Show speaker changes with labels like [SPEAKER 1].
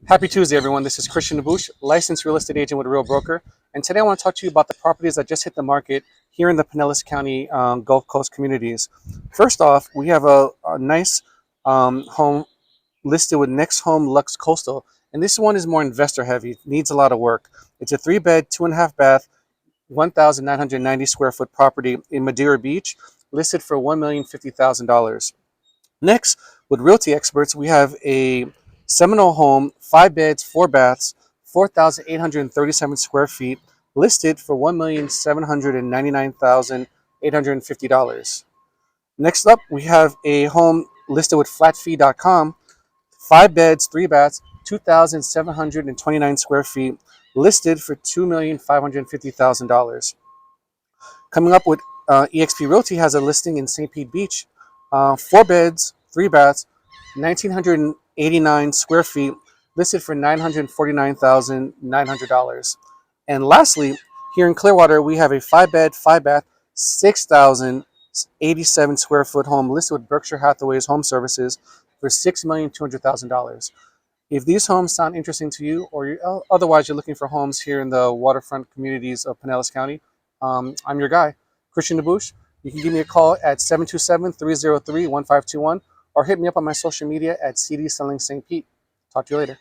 [SPEAKER 1] Happy Tuesday, everyone. This is Christian Nabush, licensed real estate agent with Real Broker. And today I want to talk to you about the properties that just hit the market here in the Pinellas County Gulf Coast communities. First off, we have a nice home listed with Next Home Lux Coastal. And this one is more investor heavy, needs a lot of work. It's a 3-bed, 2.5-bath, 1,990 square foot property in Madeira Beach, listed for $1,050,000. Next, with realty experts, we have a Seminole home, 5 beds, 4 baths, 4,837 square feet, listed for $1,799,850. Next up, we have a home listed with flatfee.com, 5 beds, 3 baths, 2,729 square feet, listed for $2,550,000. Coming up with eXp Realty has a listing in St. Pete Beach, 4 beds, 3 baths, 1,989 square feet, listed for $949,900. And lastly, here in Clearwater, we have a 5-bed, 5-bath, 6,087 square foot home listed with Berkshire Hathaway's Home Services for $6,200,000. If these homes sound interesting to you, or otherwise you're looking for homes here in the waterfront communities of Pinellas County, I'm your guy, Christian Nabush. You can give me a call at 727-303-1521 or hit me up on my social media at CD Selling St. Pete. Talk to you later.